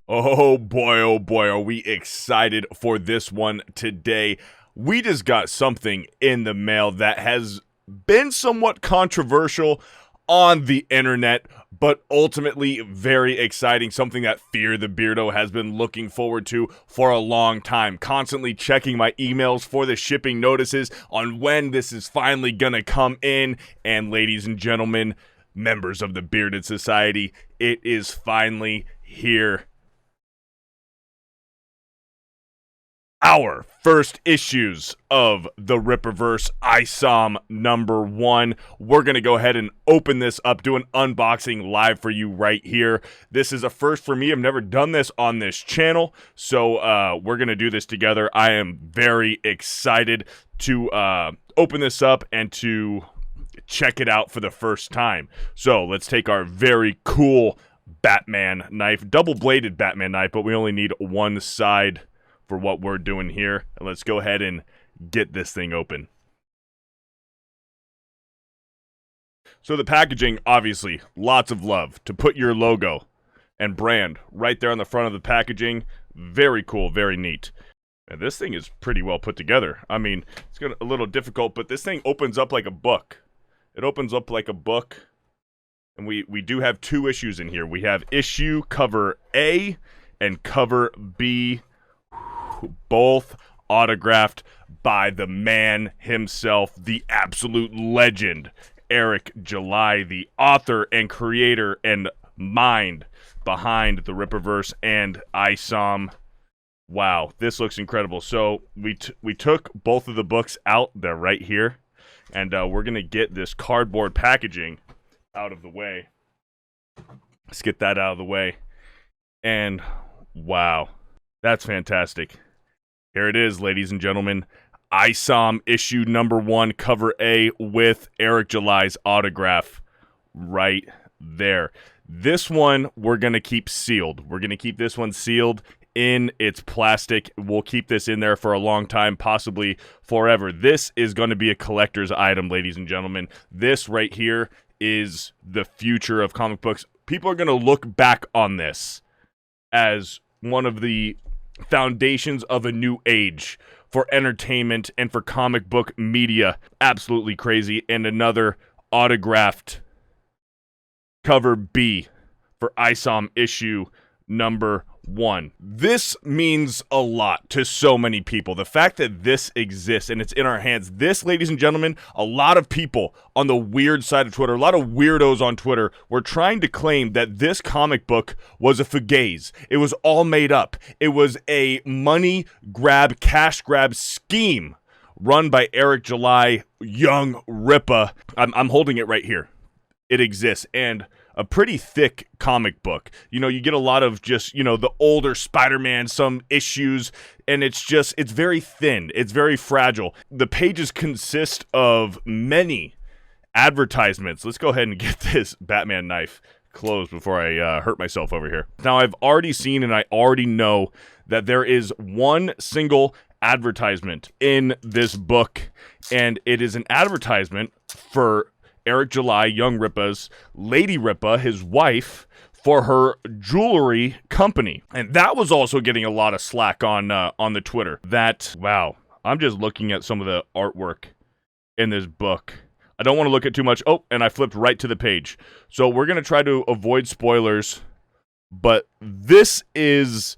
Oh boy, are we excited for this one today. We just got something in the mail that has been somewhat controversial on the internet, but ultimately very exciting. Something that FearTheBeardo has been looking forward to for a long time. Constantly checking my emails for the shipping notices on when this is finally gonna come in. And ladies and gentlemen, members of the Bearded Society, it is finally here. Our first issues of the Rippaverse ISOM #1. We're going to go ahead and open this up, do an unboxing live for you right here. This is a first for me. I've never done this on this channel, so we're going to do this together. I am very excited to open this up and to check it out for the first time. So let's take our very cool Batman knife, double-bladed Batman knife, but we only need one side for what we're doing here. And let's go ahead and get this thing open. So the packaging, obviously, lots of love to put your logo and brand right there on the front of the packaging. Very cool, very neat. And this thing is pretty well put together. I mean, it's a little difficult, but this thing opens up like a book. It opens up like a book. And we do have two issues in here. We have issue cover A and cover B, both autographed by the man himself, the absolute legend, Eric July, the author and creator and mind behind the Rippaverse and ISOM. Wow, this looks incredible. So we took both of the books out. They're right here. And we're going to get this cardboard packaging out of the way. Let's get that out of the way. And wow, that's fantastic. Here it is, ladies and gentlemen. ISOM issue #1, cover A, with Eric July's autograph right there. This one we're going to keep sealed. We're going to keep this one sealed in its plastic. We'll keep this in there for a long time, possibly forever. This is going to be a collector's item, ladies and gentlemen. This right here is the future of comic books. People are going to look back on this as one of the foundations of a new age for entertainment and for comic book media. Absolutely crazy. And another autographed cover B for ISOM issue #1. This means a lot to so many people. The fact that this exists and it's in our hands. This, ladies and gentlemen, a lot of people on the weird side of Twitter, a lot of weirdos on Twitter, were trying to claim that this comic book was a fugazi. It was all made up. It was a money grab, cash grab scheme run by Eric July, young Rippa. I'm holding it right here. It exists. And a pretty thick comic book. You know, you get a lot of just, you know, the older Spider-Man, some issues, and it's very thin. It's very fragile. The pages consist of many advertisements. Let's go ahead and get this Batman knife closed before I hurt myself over here. Now, I've already seen and I already know that there is one single advertisement in this book, and it is an advertisement for Eric July, young Rippa's, Lady Rippa, his wife, for her jewelry company. And that was also getting a lot of slack on the Twitter. Wow, I'm just looking at some of the artwork in this book. I don't want to look at too much. Oh, and I flipped right to the page. So we're going to try to avoid spoilers, but this is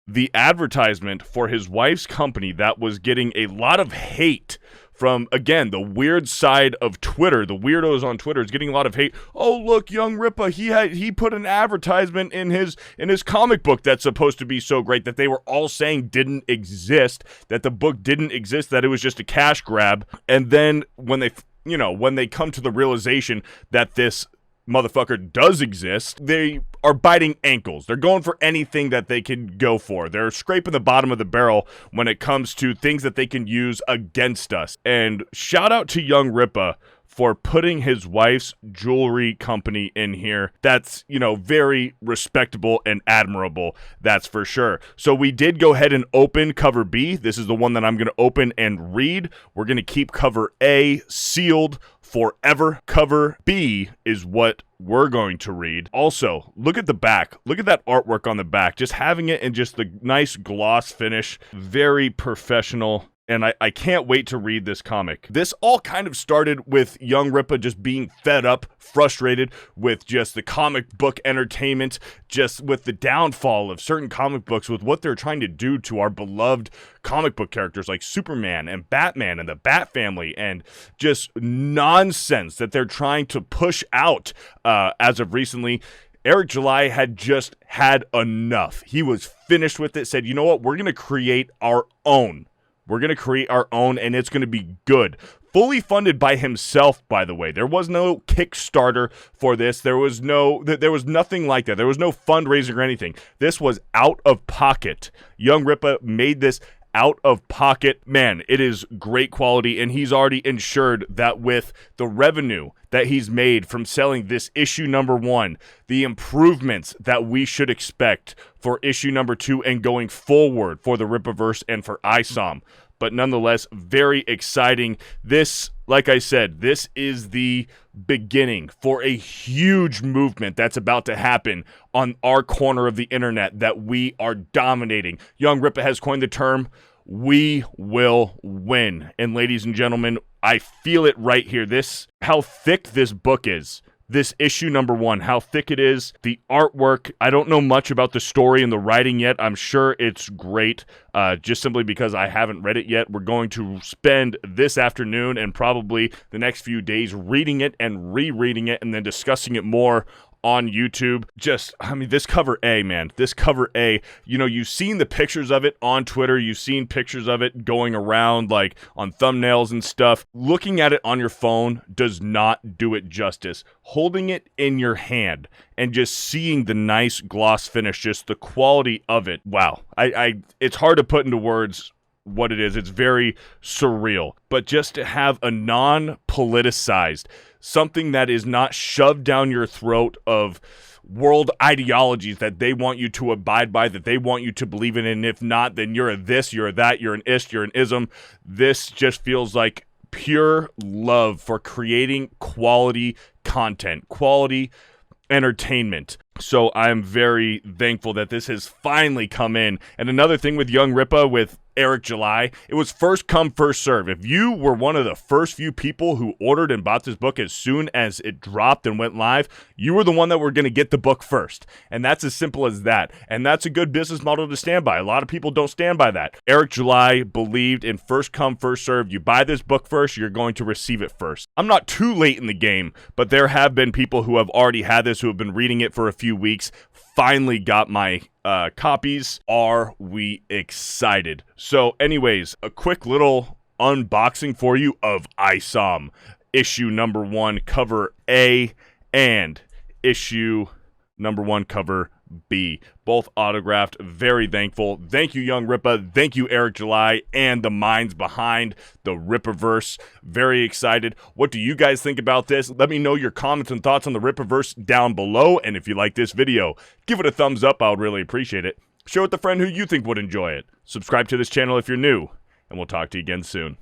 the advertisement for his wife's company that was getting a lot of hate from, again, the weird side of Twitter. The weirdos on Twitter is getting a lot of hate. Oh, look, young Rippa, he put an advertisement in his comic book that's supposed to be so great that they were all saying didn't exist, that the book didn't exist, that it was just a cash grab. And then when they come to the realization that this motherfucker does exist, they are biting ankles. They're going for anything that they can go for. They're scraping the bottom of the barrel when it comes to things that they can use against us. And shout out to young Rippa for putting his wife's jewelry company in here. That's, very respectable and admirable, that's for sure. So we did go ahead and open cover B. This is the one that I'm going to open and read. We're going to keep cover A sealed forever. Cover B is what we're going to read. Also, look at the back. Look at that artwork on the back. Just having it in just the nice gloss finish. Very professional. And I can't wait to read this comic. This all kind of started with young Rippa just being fed up, frustrated with just the comic book entertainment, just with the downfall of certain comic books, with what they're trying to do to our beloved comic book characters like Superman and Batman and the Bat Family, and just nonsense that they're trying to push out as of recently. Eric July had just had enough. He was finished with it, said, you know what, we're going to create our own. We're going to create our own, and it's going to be good. Fully funded by himself, by the way. There was no Kickstarter for this. There was nothing like that. There was no fundraising or anything. This was out of pocket. Young Rippa made this out of pocket. Man, it is great quality, and he's already ensured that with the revenue that he's made from selling this issue number 1, the improvements that we should expect for issue number 2 and going forward for the Rippaverse and for ISOM. But nonetheless, very exciting. This, like I said, this is the beginning for a huge movement that's about to happen on our corner of the internet that we are dominating. Young Rippa has coined the term, we will win. And ladies and gentlemen, I feel it right here. How thick this book is. This issue number 1, how thick it is, the artwork. I don't know much about the story and the writing yet. I'm sure it's great, just simply because I haven't read it yet. We're going to spend this afternoon and probably the next few days reading it and rereading it and then discussing it more on YouTube. This cover A, man. This cover A, you've seen the pictures of it on Twitter. You've seen pictures of it going around, like, on thumbnails and stuff. Looking at it on your phone does not do it justice. Holding it in your hand and just seeing the nice gloss finish, just the quality of it. Wow. It's hard to put into words what it is. It's very surreal. But just to have a non-politicized, something that is not shoved down your throat of world ideologies that they want you to abide by, that they want you to believe in, and if not, then you're a this, you're a that, you're an ist, you're an ism. This just feels like pure love for creating quality content, quality entertainment. So I'm very thankful that this has finally come in. And another thing with Young Rippa, with Eric July, it was first come, first serve. If you were one of the first few people who ordered and bought this book as soon as it dropped and went live, you were the one that were going to get the book first. And that's as simple as that. And that's a good business model to stand by. A lot of people don't stand by that. Eric July believed in first come, first serve. You buy this book first, you're going to receive it first. I'm not too late in the game, but there have been people who have already had this, who have been reading it for a few weeks, finally got my copies. Are we excited? So anyways, a quick little unboxing for you of ISOM issue number 1 cover A and issue number 1 cover B. Both autographed. Very thankful. Thank you, Young Rippa. Thank you, Eric July, and the minds behind the Rippaverse. Very excited. What do you guys think about this? Let me know your comments and thoughts on the Rippaverse down below. And if you like this video, give it a thumbs up. I would really appreciate it. Share with a friend who you think would enjoy it. Subscribe to this channel if you're new, and we'll talk to you again soon.